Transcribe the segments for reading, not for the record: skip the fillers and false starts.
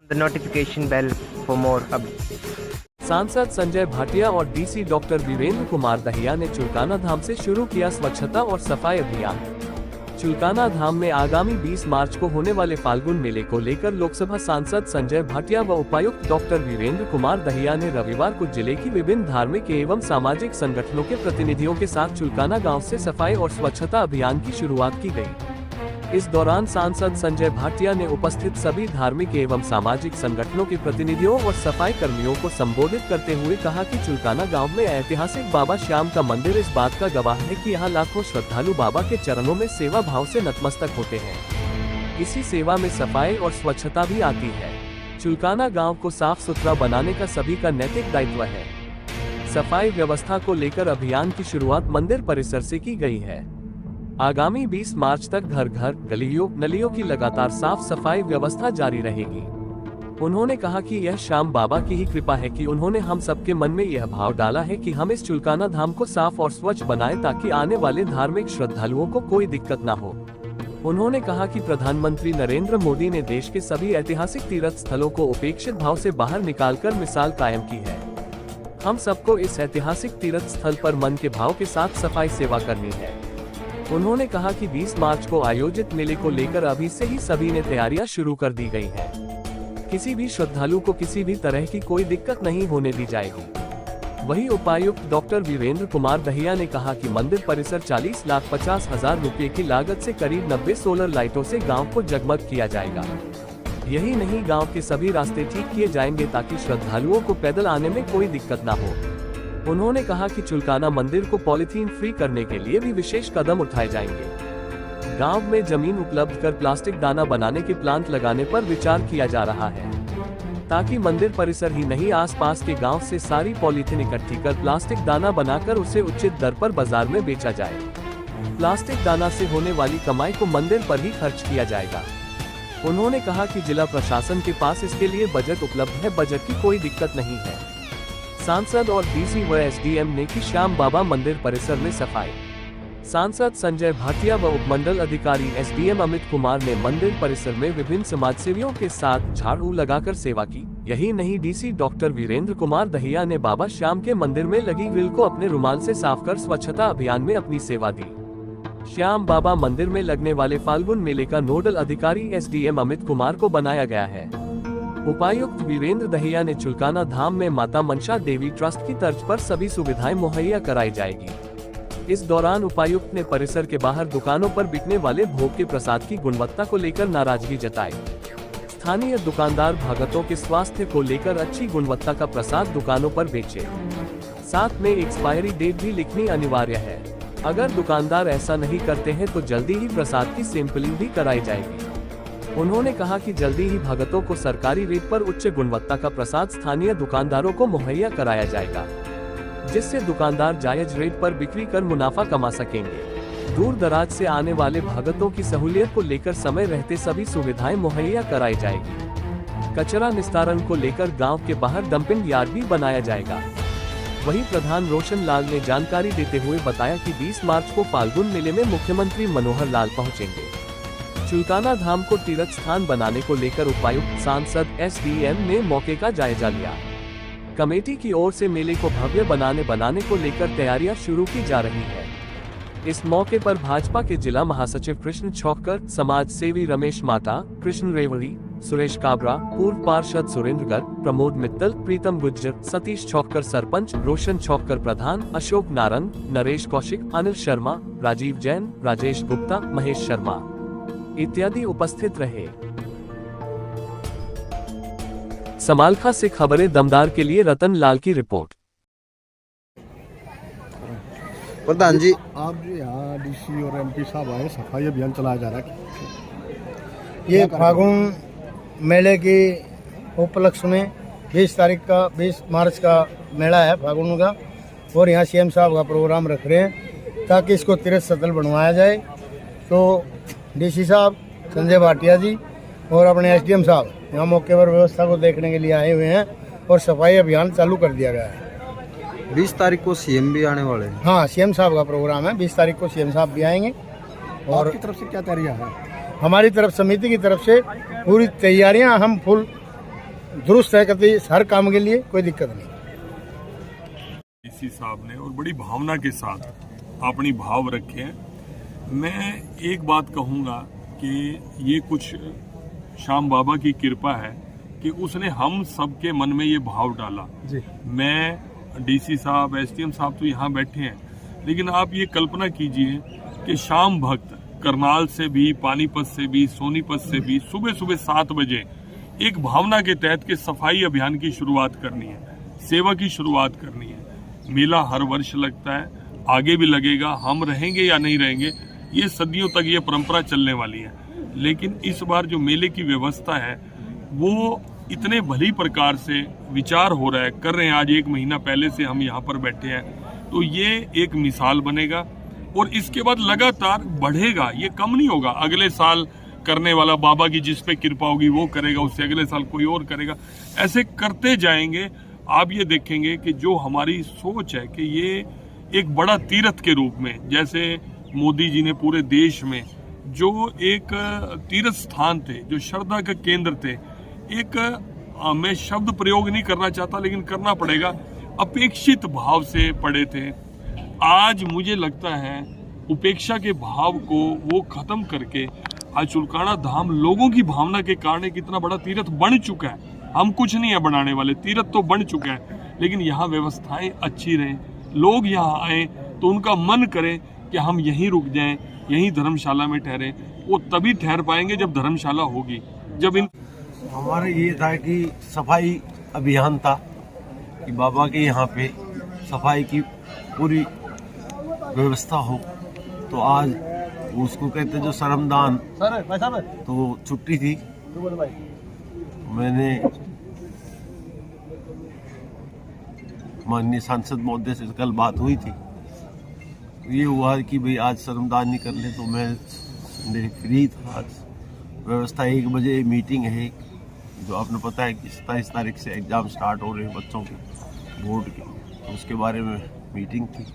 the notification bell for more updates. सांसद संजय भाटिया और DC doctor Virendra Kumar Dahiya ने चुलकाना धाम से शुरू किया स्वच्छता और सफाई अभियान। चुलकाना धाम में आगामी 20 मार्च को होने वाले फाल्गुन मेले को लेकर लोकसभा सांसद संजय भाटिया व उपायुक्त डॉक्टर वीरेंद्र कुमार दहिया ने रविवार को जिले की विभिन्न धार्मिक एवं सामाजिक संगठनों के प्रतिनिधियों के साथ चुलकाना गांव से सफाई और स्वच्छता अभियान की शुरुआत की गई। इस दौरान सांसद संजय भाटिया ने उपस्थित सभी धार्मिक एवं सामाजिक संगठनों के प्रतिनिधियों और सफाई कर्मियों को संबोधित करते हुए कहा कि चुलकाना गांव में ऐतिहासिक बाबा श्याम का मंदिर इस बात का गवाह है कि यहां लाखों श्रद्धालु बाबा के चरणों में सेवा भाव से नतमस्तक होते हैं। इसी सेवा में सफाई और स्वच्छता भी आती है। चुलकाना गाँव को साफ सुथरा बनाने का सभी का नैतिक दायित्व है। सफाई व्यवस्था को लेकर अभियान की शुरुआत मंदिर परिसर से की गई है। आगामी 20 मार्च तक घर घर, गलियों, नलियों की लगातार साफ सफाई व्यवस्था जारी रहेगी। उन्होंने कहा कि यह श्याम बाबा की ही कृपा है कि उन्होंने हम सबके मन में यह भाव डाला है कि हम इस चुलकाना धाम को साफ और स्वच्छ बनाएं ताकि आने वाले धार्मिक श्रद्धालुओं को कोई दिक्कत न हो। उन्होंने कहा कि प्रधानमंत्री नरेंद्र मोदी ने देश के सभी ऐतिहासिक तीर्थ स्थलों को उपेक्षित भाव से बाहर निकालकर मिसाल कायम की है। हम सबको इस ऐतिहासिक तीर्थ स्थल पर मन के भाव के साथ सफाई सेवा करनी है। उन्होंने कहा कि 20 मार्च को आयोजित मेले को लेकर अभी से ही सभी ने तैयारियां शुरू कर दी गई हैं। किसी भी श्रद्धालु को किसी भी तरह की कोई दिक्कत नहीं होने दी जाएगी। वहीं उपायुक्त डॉक्टर वीरेंद्र कुमार दहिया ने कहा कि मंदिर परिसर 40,50,000 रुपए की लागत से करीब 90 सोलर लाइटों से गांव को जगमग किया जाएगा। यही नहीं, गांव के सभी रास्ते ठीक किए जाएंगे ताकि श्रद्धालुओं को पैदल आने में कोई दिक्कत न हो। उन्होंने कहा कि चुलकाना मंदिर को पॉलीथीन फ्री करने के लिए भी विशेष कदम उठाए जाएंगे। गांव में जमीन उपलब्ध कर प्लास्टिक दाना बनाने के प्लांट लगाने पर विचार किया जा रहा है ताकि मंदिर परिसर ही नहीं, आसपास के गांव से सारी पॉलीथीन इकट्ठी कर प्लास्टिक दाना बनाकर उसे उचित दर पर बाजार में बेचा जाए। प्लास्टिक दाना से होने वाली कमाई को मंदिर पर ही खर्च किया जाएगा। उन्होंने कहा कि जिला प्रशासन के पास इसके लिए बजट उपलब्ध है, बजट की कोई दिक्कत नहीं है। सांसद और डीसी व एसडीएम ने की श्याम बाबा मंदिर परिसर में सफाई। सांसद संजय भाटिया व उपमंडल अधिकारी एसडीएम अमित कुमार ने मंदिर परिसर में विभिन्न समाजसेवियों के साथ झाड़ू लगाकर सेवा की। यही नहीं, डीसी डॉक्टर वीरेंद्र कुमार दहिया ने बाबा श्याम के मंदिर में लगी ग्रिल को अपने रुमाल से साफ कर स्वच्छता अभियान में अपनी सेवा दी। श्याम बाबा मंदिर में लगने वाले फाल्गुन मेले का नोडल अधिकारी एसडीएम अमित कुमार को बनाया गया है। उपायुक्त वीरेंद्र दहिया ने चुलकाना धाम में माता मनसा देवी ट्रस्ट की तर्ज पर सभी सुविधाएं मुहैया कराई जाएगी। इस दौरान उपायुक्त ने परिसर के बाहर दुकानों पर बिकने वाले भोग के प्रसाद की गुणवत्ता को लेकर नाराजगी जताई। स्थानीय दुकानदार भगतों के स्वास्थ्य को लेकर अच्छी गुणवत्ता का प्रसाद दुकानों पर बेचे। साथ में एक्सपायरी डेट भी लिखनी अनिवार्य है। अगर दुकानदार ऐसा नहीं करते हैं तो जल्दी ही प्रसाद की सैंपलिंग भी कराई जाएगी। उन्होंने कहा कि जल्दी ही भगतों को सरकारी रेट पर उच्च गुणवत्ता का प्रसाद स्थानीय दुकानदारों को मुहैया कराया जाएगा, जिससे दुकानदार जायज रेट पर बिक्री कर मुनाफा कमा सकेंगे। दूर दराज से आने वाले भगतों की सहूलियत को लेकर समय रहते सभी सुविधाएं मुहैया कराई जाएगी। कचरा निस्तारण को लेकर गांव के बाहर डंपिंग यार्ड भी बनाया जाएगा। वहीं प्रधान रोशन लाल ने जानकारी देते हुए बताया कि 20 मार्च को फाल्गुन मेले में मुख्यमंत्री मनोहर लाल पहुँचेंगे। चुलकाना धाम को तीर्थ स्थान बनाने को लेकर उपायुक्त, सांसद, एसडीएम ने मौके का जायजा लिया। कमेटी की ओर से मेले को भव्य बनाने को लेकर तैयारियां शुरू की जा रही है। इस मौके पर भाजपा के जिला महासचिव कृष्ण छौक्कर, समाज सेवी रमेश माता, कृष्ण रेवड़ी, सुरेश काबरा, पूर्व पार्षद सुरेंद्र गर्ग, प्रमोद मित्तल, प्रीतम गुज्जर, सतीश छौक्कर सरपंच, रोशन छौक्कर प्रधान, अशोक नारंग, नरेश कौशिक, अनिल शर्मा, राजीव जैन, राजेश गुप्ता, महेश शर्मा इत्यादि उपस्थित रहे। समालखा से खबरें दमदार के लिए रतन लाल की रिपोर्ट। प्रधान जी, आप जो यहाँ डीसी और एमपी साहब आए, सफाई अभियान चलाया जा रहा है। ये फागुन मेले के उपलक्ष्य में 20 मार्च का मेला है फागुन का, और यहाँ सीएम साहब का प्रोग्राम रख रहे हैं ताकि इसको तीर्थ स्थल बनवाया जाए। तो डीसी साहब संजय भाटिया जी और अपने एसडीएम साहब यहाँ मौके पर व्यवस्था को देखने के लिए आए हुए हैं और सफाई अभियान चालू कर दिया गया है। 20 तारीख को सीएम भी आने वाले हैं। हाँ, सीएम साहब का प्रोग्राम है। 20 तारीख को सीएम साहब भी आएंगे। और आपकी तरफ से क्या तैयारियां हैं? हमारी तरफ, समिति की तरफ से पूरी तैयारियां हम फुल दुरुस्त है, कभी हर काम के लिए कोई दिक्कत नहीं। डीसी साहब ने और बड़ी भावना के साथ अपनी भाव रखे हैं। मैं एक बात कहूँगा कि ये कुछ श्याम बाबा की कृपा है कि उसने हम सबके मन में ये भाव डाला जी। मैं, डीसी साहब, एसडीएम साहब तो यहाँ बैठे हैं, लेकिन आप ये कल्पना कीजिए कि श्याम भक्त करनाल से भी, पानीपत से भी, सोनीपत से भी सुबह सुबह 7 बजे एक भावना के तहत के सफाई अभियान की शुरुआत करनी है, सेवा की शुरुआत करनी है। मेला हर वर्ष लगता है, आगे भी लगेगा, हम रहेंगे या नहीं रहेंगे ये सदियों तक ये परंपरा चलने वाली है। लेकिन इस बार जो मेले की व्यवस्था है वो इतने भली प्रकार से विचार हो रहा है, कर रहे हैं। आज 1 महीना पहले से हम यहाँ पर बैठे हैं, तो ये एक मिसाल बनेगा और इसके बाद लगातार बढ़ेगा, ये कम नहीं होगा। अगले साल करने वाला बाबा की जिस पे कृपा होगी वो करेगा, उससे अगले साल कोई और करेगा, ऐसे करते जाएंगे। आप ये देखेंगे कि जो हमारी सोच है कि ये एक बड़ा तीर्थ के रूप में, जैसे मोदी जी ने पूरे देश में जो एक तीर्थ स्थान थे, जो श्रद्धा का केंद्र थे, एक मैं शब्द प्रयोग नहीं करना चाहता लेकिन करना पड़ेगा, अपेक्षित भाव से पड़े थे। आज मुझे लगता है उपेक्षा के भाव को वो खत्म करके आज चुलकाना धाम लोगों की भावना के कारण कितना बड़ा तीर्थ बन चुका है। हम कुछ नहीं है बनाने वाले, तीर्थ तो बन चुका है, लेकिन यहाँ व्यवस्थाएं अच्छी रहें, लोग यहाँ आए तो उनका मन करे कि हम यहीं रुक जाएं, यहीं धर्मशाला में ठहरें। वो तभी ठहर पाएंगे जब धर्मशाला होगी, जब इन हमारा ये था कि सफाई अभियान था कि बाबा के यहाँ पे सफाई की पूरी व्यवस्था हो। तो आज उसको कहते जो श्रमदान, तो छुट्टी थी, मैंने माननीय सांसद महोदय से कल बात हुई थी, ये हुआ कि भाई आज श्रमदान नहीं कर ले, तो मैं फ्री था। आज व्यवस्था 1 बजे मीटिंग है, जो आपने पता है कि 27 तारीख से एग्ज़ाम स्टार्ट हो रहे हैं बच्चों के, बोर्ड के, तो उसके बारे में मीटिंग थी।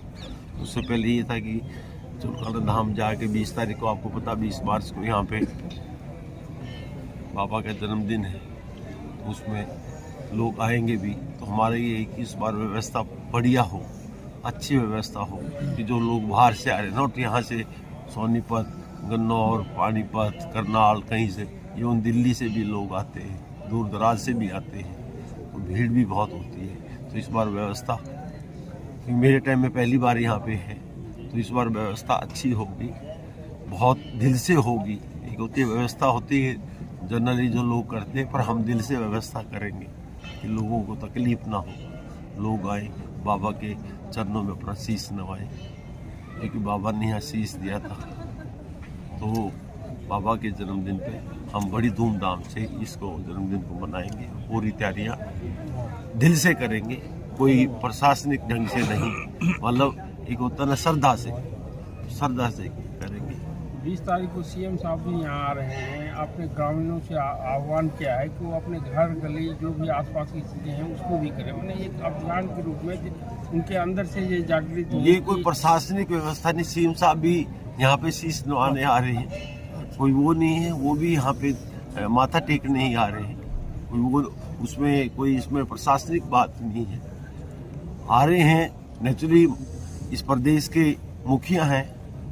उससे पहले ये था कि चुलकाना धाम जाके 20 तारीख को, आपको पता 20 मार्च को यहाँ पे बाबा का जन्मदिन है, तो उसमें लोग आएंगे भी। तो हमारा ये है कि इस बार व्यवस्था बढ़िया हो, अच्छी व्यवस्था हो, कि जो लोग बाहर से आ रहे हैं, नॉट यहाँ से सोनीपत, गन्नौर, पानीपत, करनाल, कहीं से, इवन दिल्ली से भी लोग आते हैं, दूर दराज से भी आते हैं, तो भीड़ भी बहुत होती है। तो इस बार व्यवस्था, मेरे टाइम में पहली बार यहाँ पे है, तो इस बार व्यवस्था अच्छी होगी, बहुत दिल से होगी। एक होती है व्यवस्था, होती है जनरली जो लोग करते हैं, पर हम दिल से व्यवस्था करेंगे कि लोगों को तकलीफ ना हो, लोग आए, बाबा के चरणों में अपना शीश नवाएं, क्योंकि बाबा ने यहाँ शीश दिया था। तो बाबा के जन्मदिन पे हम बड़ी धूमधाम से इसको जन्मदिन को मनाएंगे, पूरी तैयारियाँ दिल से करेंगे, कोई प्रशासनिक ढंग से नहीं, मतलब एक होता ना श्रद्धा से करेंगे। 20 तारीख को सीएम साहब भी यहाँ आ रहे हैं, आपने ग्रामीणों से आह्वान किया है कि वो अपने घर गली जो भी आसपास की चीज़ें हैं उसको भी करें, मैंने एक अभियान के रूप में उनके अंदर से ये जागृत हो। ये कोई प्रशासनिक व्यवस्था नहीं, सीएम साहब भी यहाँ पे शीश नवाने आ रहे हैं, कोई वो नहीं है, वो भी यहाँ पे माथा टेकने ही आ रहे हैं, कोई वो उसमें कोई इसमें प्रशासनिक बात नहीं है। आ रहे हैं नेचुरली, इस प्रदेश के मुखिया हैं,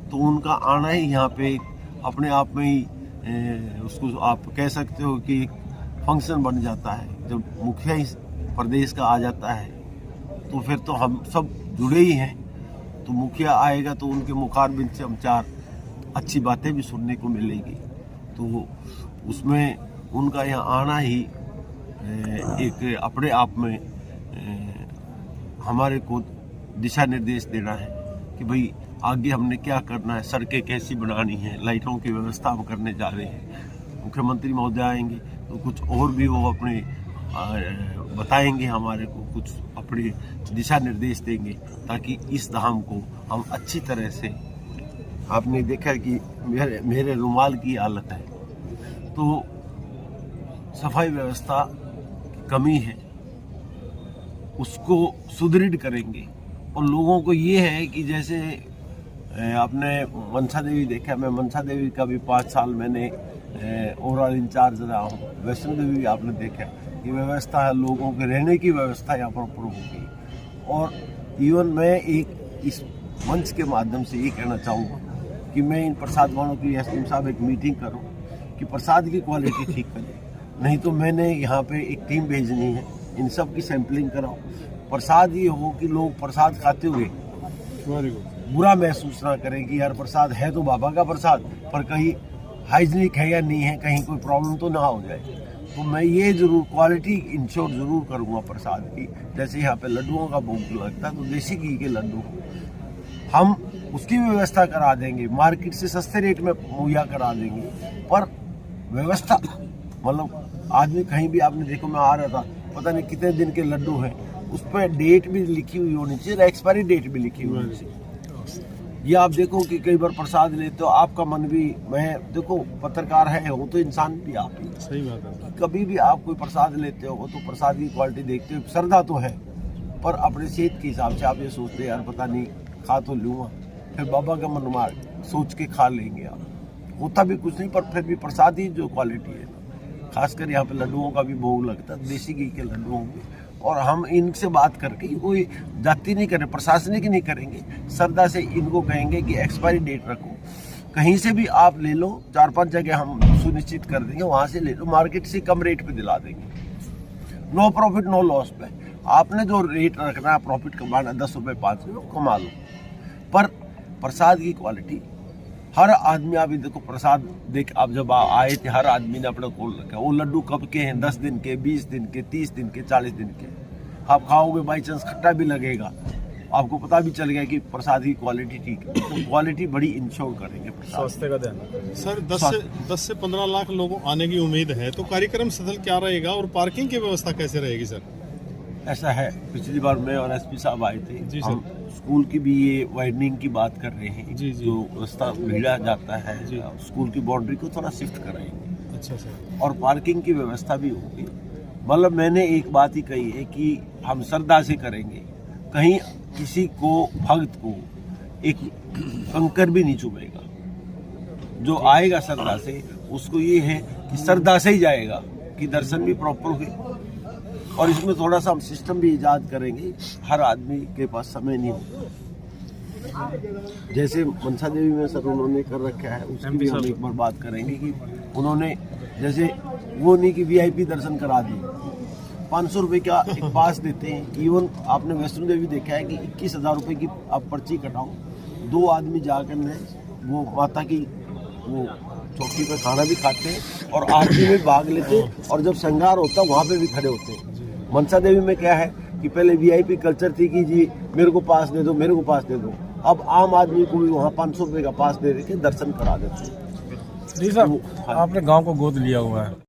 तो उनका आना ही यहाँ पे अपने आप में ही उसको आप कह सकते हो कि फंक्शन बन जाता है। जब मुखिया इस प्रदेश का आ जाता है तो फिर तो हम सब जुड़े ही हैं, तो मुखिया आएगा तो उनके मुखारबिंद से हम 4 अच्छी बातें भी सुनने को मिलेगी। तो उसमें उनका यहाँ आना ही एक अपने आप में हमारे को दिशा निर्देश देना है कि भाई आगे हमने क्या करना है, सड़कें कैसी बनानी है, लाइटों की व्यवस्था हम करने जा रहे हैं। मुख्यमंत्री महोदय आएंगे तो कुछ और भी वो अपने बताएंगे, हमारे को कुछ अपने दिशा निर्देश देंगे, ताकि इस धाम को हम अच्छी तरह से, आपने देखा कि मेरे रुमाल की हालत है, तो सफाई व्यवस्था की कमी है, उसको सुदृढ़ करेंगे। और लोगों को ये है कि जैसे आपने मनसा देवी देखा, मैं मनसा देवी का भी 5 साल मैंने ओवरऑल इंचार्ज रहा हूँ, वैष्णो देवी भी आपने देखा, की व्यवस्था है, लोगों के रहने की व्यवस्था यहाँ पर प्रॉपर होगी। और इवन मैं एक इस मंच के माध्यम से ये कहना चाहूँगा कि मैं इन प्रसाद वालों की एसडीएम साहब एक मीटिंग करूँ कि प्रसाद की क्वालिटी ठीक करें। नहीं तो मैंने यहाँ पे एक टीम भेजनी है, इन सब की सैंपलिंग कराओ। प्रसाद ये हो कि लोग प्रसाद खाते हुए बुरा महसूस ना करें कि यार प्रसाद है तो बाबा का प्रसाद, पर कहीं हाइजीनिक है या नहीं है, कहीं कोई प्रॉब्लम तो ना हो जाए। तो मैं ये जरूर क्वालिटी इंश्योर जरूर करूँगा प्रसाद की। जैसे यहाँ पे लड्डुओं का भोग लगता है तो देसी घी के लड्डू हम उसकी व्यवस्था करा देंगे, मार्केट से सस्ते रेट में मुहैया करा देंगे। पर व्यवस्था मतलब आदमी कहीं भी, आपने देखो मैं आ रहा था, पता नहीं कितने दिन के लड्डू हैं, उस पर डेट भी लिखी हुई होनी चाहिए, एक्सपायरी डेट भी लिखी हुई होनी चाहिए। ये आप देखो कि कई बार प्रसाद लेते हो, आपका मन भी, मैं देखो पत्रकार है, हो तो इंसान भी आप ही। सही बात है। कभी भी आप कोई प्रसाद लेते हो तो प्रसाद की क्वालिटी देखते हो, श्रद्धा तो है, पर अपने सेहत के हिसाब से आप ये सोचते हैं यार पता नहीं खा तो लूँगा, फिर बाबा का मन मार सोच के खा लेंगे आप, होता भी कुछ नहीं। पर फिर भी प्रसाद ही जो क्वालिटी है, खासकर यहाँ पे लड्डुओं का भी भोग लगता है, देसी घी के लड्डू होंगे। और हम इनसे बात करके कोई जाति नहीं करें, प्रशासनिक नहीं करेंगे, श्रद्धा से इनको कहेंगे कि एक्सपायरी डेट रखो, कहीं से भी आप ले लो, 4-5 जगह हम सुनिश्चित कर देंगे, वहाँ से ले लो, मार्केट से कम रेट पे दिला देंगे। नो प्रॉफिट नो लॉस पे आपने जो रेट रखना है, प्रॉफिट कमाना 10 रुपये 5 रुपये कमा लो। पर प्रसाद की क्वालिटी हर आदमी, आप देखो प्रसाद देख, आप जब आए थे हर आदमी ने अपना खोल रखा, वो लड्डू कब के हैं, 10 दिन के, 20 दिन के, 30 दिन के, 40 दिन के। आप खाओगे बाई चांस खट्टा भी लगेगा, आपको पता भी चल गया कि प्रसाद की क्वालिटी ठीक है। तो क्वालिटी बड़ी इंश्योर करेंगे प्रसाद। स्वास्थ्य का ध्यान सर, 10 से 15 लाख लोगों आने की उम्मीद है, तो कार्यक्रम स्थल क्या रहेगा और पार्किंग की व्यवस्था कैसे रहेगी सर? ऐसा है, पिछली बार मैं और एसपी साहब आए थे, हम स्कूल की भी ये वाइडनिंग की बात कर रहे हैं। जो रास्ता भिड़ा जाता है, स्कूल की बाउंड्री को थोड़ा शिफ्ट कराएंगे। अच्छा सर। और पार्किंग की व्यवस्था भी होगी। मतलब मैंने एक बात ही कही है कि हम श्रद्धा से करेंगे, कहीं किसी को भक्त को एक कंकर भी नहीं चुभेगा। जो आएगा श्रद्धा से उसको ये है कि श्रद्धा से ही जाएगा, कि दर्शन भी प्रॉपर हुए। और इसमें थोड़ा सा हम सिस्टम भी ईजाद करेंगे, हर आदमी के पास समय नहीं होगा। जैसे मनसा देवी में सर उन्होंने कर रखा है, उसकी भी हम एक बार बात करेंगे कि उन्होंने जैसे वो नहीं कि वीआईपी दर्शन करा दिए, 500 रुपये का एक पास देते हैं। इवन आपने वैष्णो देवी देखा है कि 21,000 रुपये की आप पर्ची कटाओ, 2 आदमी जाकर वो माता की वो चौकी पर खाना भी खाते हैं और आरती में भाग लेते हैं, और जब श्रृंगार होता है वहाँ पे भी खड़े होते हैं। मनसा देवी में क्या है कि पहले वीआईपी कल्चर थी कि जी मेरे को पास दे दो, मेरे को पास दे दो, अब आम आदमी को भी वहाँ 500 रुपये का पास दे के दर्शन करा देते हैं। जी सर, आपने गांव को गोद लिया हुआ है।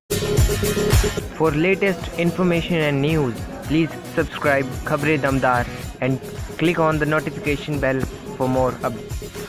For latest information and news, please subscribe Khabre Damdar and click on the notification bell for more updates.